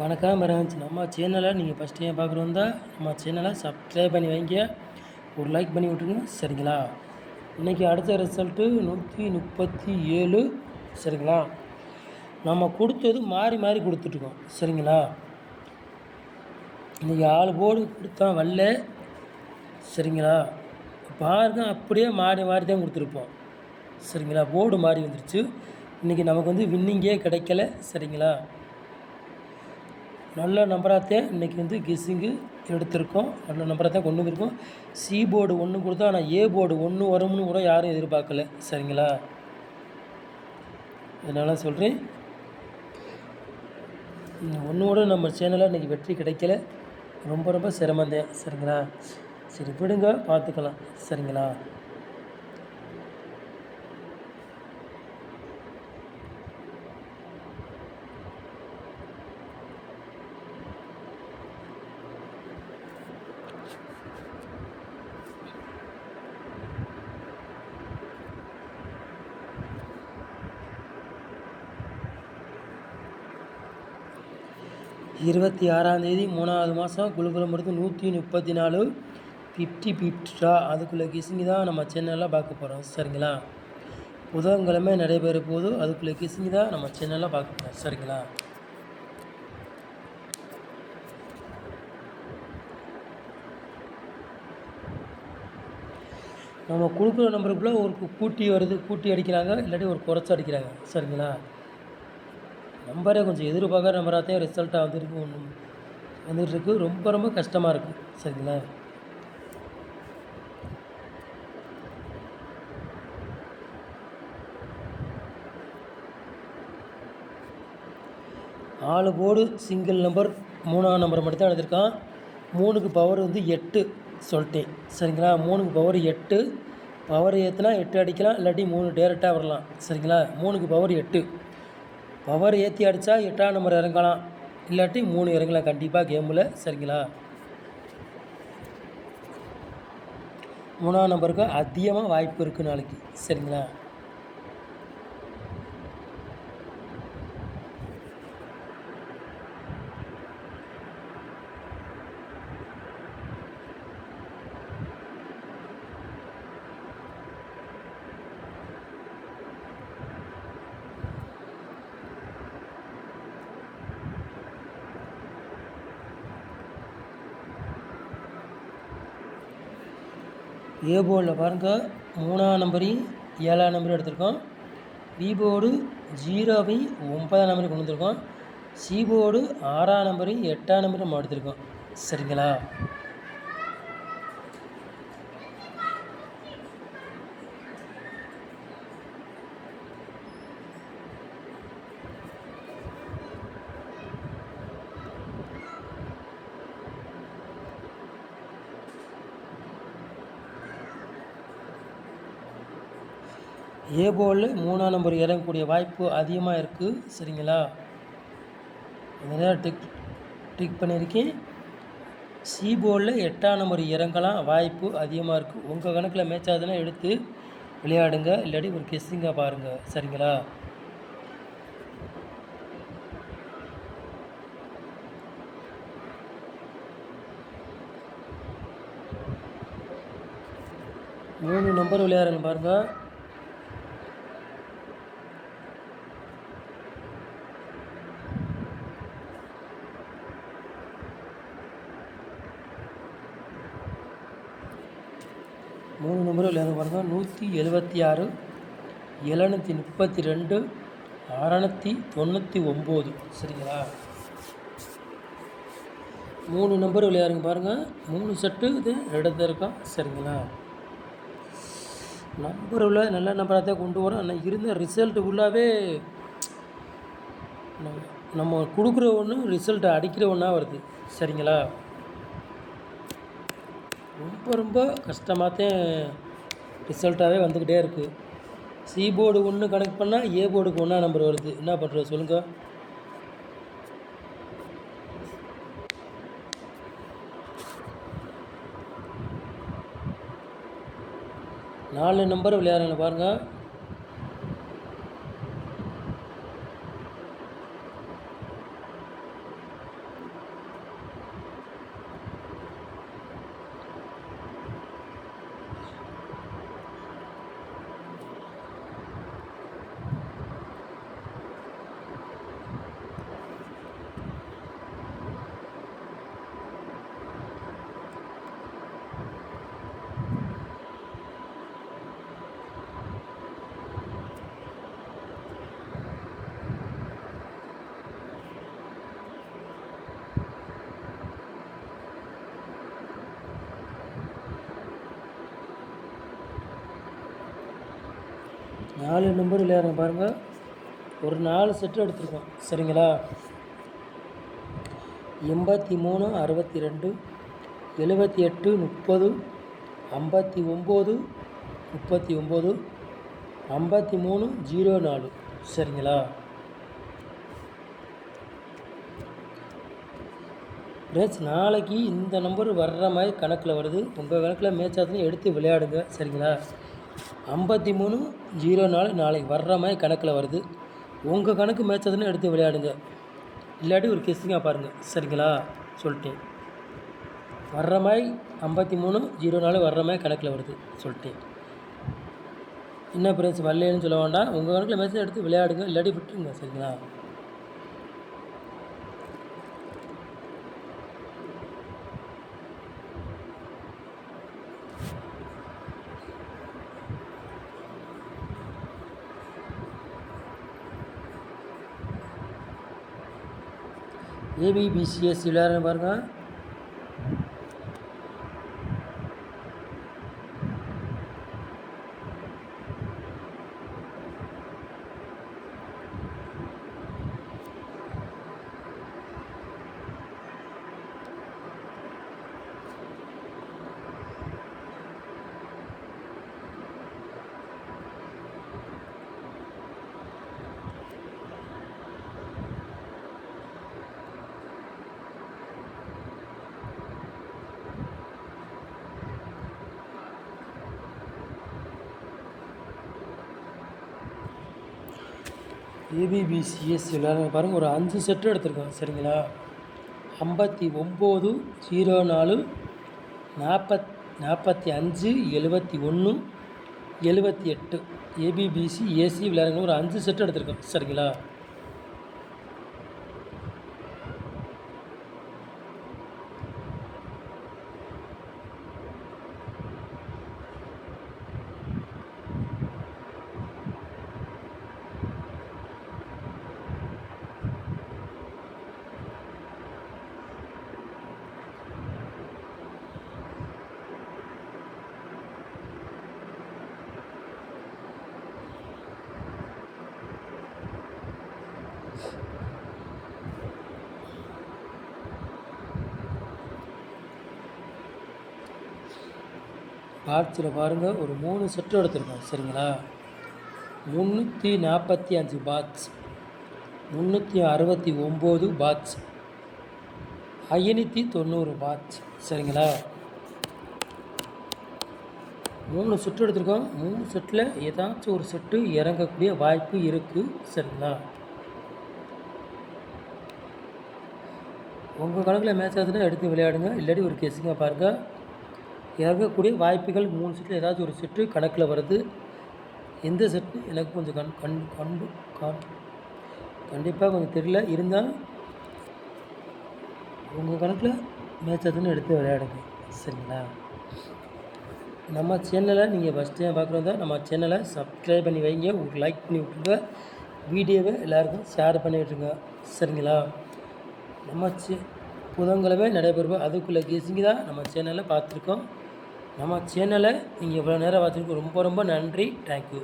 வணக்கம் பிரான்ச். நம்ம சேனலை நீங்கள் ஃபஸ்ட் டைம் பார்க்குறோம் தான் நம்ம சேனலை சப்ஸ்கிரைப் பண்ணி வைங்க, ஒரு லைக் பண்ணி விட்ருங்க சரிங்களா. இன்றைக்கி அடுத்த ரிசல்ட்டு 137 சரிங்களா. நம்ம கொடுத்தது மாறி மாறி கொடுத்துட்ருக்கோம் சரிங்களா. இன்றைக்கி 6 போர்டு கொடுத்தா வரல சரிங்களா. பாருங்க, அப்படியே மாறி மாறி தான் கொடுத்துருப்போம் சரிங்களா. போர்டு மாறி வந்துருச்சு. இன்றைக்கி நமக்கு வின்னிங்கே கிடைக்கல சரிங்களா. நல்ல நம்பராகத்தான் இன்றைக்கி கெஸ்ஸிங்கு எடுத்திருக்கோம். நல்ல நம்பராக தான் கொண்டு வந்திருக்கோம். சி போர்டு 1 கொடுத்தா, ஆனால் ஏ போர்டு 1 வரும்னு கூட யாரும் எதிர்பார்க்கல சரிங்களா. அதனால் சொல்கிறேன், ஒன்றோட நம்ம சேனலில் இன்றைக்கி வெற்றி கிடைக்கல. ரொம்ப ரொம்ப சிரமந்தேன் சரிங்களா. சரி விடுங்க, பார்த்துக்கலாம் சரிங்களா. இருபத்தி 6ஆந்தேதி 3வது மாதம் குழுகுலம் இருந்து 134 50 அதுக்குள்ளே கிசிங்கி தான் நம்ம சேனலில் பார்க்க போகிறோம் சரிங்களா. புதன்கிழமை நடைபெற போது அதுக்குள்ளே கிசிங்கி தான் நம்ம சேனலில் பார்க்க போகிறோம் சரிங்களா. நம்ம கொடுக்குற நம்பருக்குள்ளே ஒரு கூட்டி வருது, கூட்டி அடிக்கிறாங்க, இல்லாட்டி ஒரு குறைச்சி அடிக்கிறாங்க சரிங்களா. நம்பரே கொஞ்சம் எதிர்பார்க்குற நம்பராக தான் ரிசல்ட்டாக வந்துட்டுருக்கு. ரொம்ப ரொம்ப கஷ்டமாக இருக்குது சரிங்களா. ஆளு போர்டு சிங்கிள் நம்பர் 3ஆம் நம்பரை மட்டும் தான் எடுத்திருக்கான். 3க்கு பவர் 8 சொல்லிட்டேன் சரிங்களா. 3க்கு பவர் 8, பவர் ஏற்றுனா 8 அடிக்கலாம், இல்லாட்டி 3 டேரெக்டாக வரலாம் சரிங்களா. 3க்கு பவர் 8, பவர் ஏற்றி அடித்தா 8ஆம் நம்பர் இறங்கலாம், இல்லாட்டி 3 இறங்கலாம் கண்டிப்பாக கேமில் சரிங்களா. 3ஆம் நம்பருக்கு அதிகமாக வாய்ப்பு இருக்குது நாளைக்கு சரிங்களா. ஏ போர்டில் பாருங்கள், 3ஆம் நம்பரையும் 7ஆம் நம்பரையும் எடுத்திருக்கோம். பி போர்டு 0வையும் 9ஆம் நம்பரையும் கொண்டு வந்திருக்கோம். சி போர்டு 6ஆம் நம்பரையும் 8ஆம் நம்பரையும் நம்ம எடுத்திருக்கோம் சரிங்களா. ஏ போர்டில் 3ஆம் நம்பர் இறங்கக்கூடிய வாய்ப்பு அதிகமாக இருக்குது சரிங்களா. அதனால் டிக் பண்ணியிருக்கேன். சி போர்டில் 8ஆம் நம்பர் இறங்கலாம், வாய்ப்பு அதிகமாக இருக்குது. உங்கள் கணக்கில் மேட்ச் ஆகுதுன்னா எடுத்து விளையாடுங்க, இல்லாட்டி ஒரு கெஸ்ஸிங்காக பாருங்கள் சரிங்களா. மூணு நம்பர் விளையாடுங்க பாருங்கள். மூணு நம்பர் விளையாடுங்க பாருங்கள். 176, 732, 699 சரிங்களா. 3 நம்பர் விளையாடுங்க பாருங்கள். 3 செட்டு இது எடுத்திருக்கோம் சரிங்களா. நம்பர் உள்ள நல்ல நம்பராக தான் கொண்டு வரோம். ஆனால் இருந்த ரிசல்ட்டு ஃபுல்லாகவே நம்ம கொடுக்குற ஒன்று ரிசல்ட்டை அடிக்கிற ஒன்றா வருது சரிங்களா. ரொம்ப ரொம்ப கஷ்டமாக தான் ரிசல்ட்டாகவே வந்துக்கிட்டே இருக்குது. சி போர்டு 1 கணக்கு பண்ணால் ஏ போர்டுக்கு 1ஆம் நம்பர் வருது. என்ன பண்ணுறது சொல்லுங்கள். நாலு நம்பர் விளையாடுங்க பாருங்கள். 4 நம்பர் விளையாடுறோம் பாருங்கள். ஒரு 4 செட்டு எடுத்துருக்கோம் சரிங்களா. 83 62 78 30 59 39 53 04 சரிங்களா. ஃப்ரெண்ட்ஸ் நாளைக்கு இந்த நம்பர் வர்ற மாதிரி கணக்கில் வருது. உங்கள் கணக்கில் மேட்ச் ஆகுதுன்னு எடுத்து விளையாடுங்க சரிங்களா. 53 04 நாளைக்கு வர்ற மாதிரி கணக்கில் வருது. உங்கள் கணக்கு மேட்ச் ஆகுதுன்னு எடுத்து விளையாடுங்க. இல்லாட்டி ஒரு கெஸ்ஸிங்காக பாருங்கள் சரிங்களா. சொல்லிட்டேன் வர்ற மாதிரி 53 04 வர்ற மாதிரி கணக்கில் வருது சொல்லிட்டேன். என்ன ஃப்ரெண்ட்ஸ் வரலன்னு சொல்ல வேண்டாம். உங்கள் கணக்கில் மேட்ச் எடுத்து விளையாடுங்க. இல்லாட்டி விட்டுருங்க சரிங்களா. ஏபிபிசிஎஸ் விளையாடுற பாருங்கள். ஏபிபிசிஎஸ் விளையாடுற பாருங்கள். ஒரு 5 செட்டு எடுத்துருக்கோம் சரிங்களா. 59 04 45 71 78 ஏபிபிசி ஏசி விளையாடுங்க. ஒரு 5 செட்டு எடுத்துருக்கோம் சரிங்களா. பாக்ஸில் பாருங்கள். ஒரு 3 செட்டு எடுத்துருக்கோம் சரிங்களா. 345 பாக்ஸ், 369 பாக்ஸ், 590 பாக்ஸ் சரிங்களா. 3 செட்டு எடுத்துருக்கோம். 3 செட்டில் ஏதாச்சும் ஒரு செட்டு இறங்கக்கூடிய வாய்ப்பு இருக்குது சரிங்களா. உங்கள் கணக்கில் மேட்ச் ஆகுதுன்னா எடுத்து விளையாடுங்க. இல்லாட்டி ஒரு கெஸ்ஸிங்காக பாருங்கள். இறங்கக்கூடிய வாய்ப்புகள் 3 செட்டில் ஏதாச்சும் ஒரு செட்டு கணக்கில் வருது. எந்த செட்டு எனக்கு கொஞ்சம் கண்டிப்பாக கொஞ்சம் தெரியல. இருந்தாலும் உங்கள் கணக்கில் மேட்ச் ஆகுதுன்னு எடுத்து விளையாடுங்க சரிங்களா. நம்ம சேனலை நீங்கள் ஃபஸ்ட் டைம் பார்க்குறதா நம்ம சேனலை சப்ஸ்கிரைப் பண்ணி வைங்க. ஒரு லைக் பண்ணி விட்ருங்க. வீடியோவை எல்லாேருக்கும் ஷேர் பண்ணி விட்ருங்க சரிங்களா. நம்ம புதன்கிழமை நடைபெறுவோம். அதுக்குள்ளே கெஸ்ஸிங் தான் நம்ம சேனலில் பார்த்துருக்கோம். நம்ம சேனலை நீங்கள் இவ்வளோ நேரம் பார்த்துருக்கு ரொம்ப ரொம்ப நன்றி. தேங்க்யூ.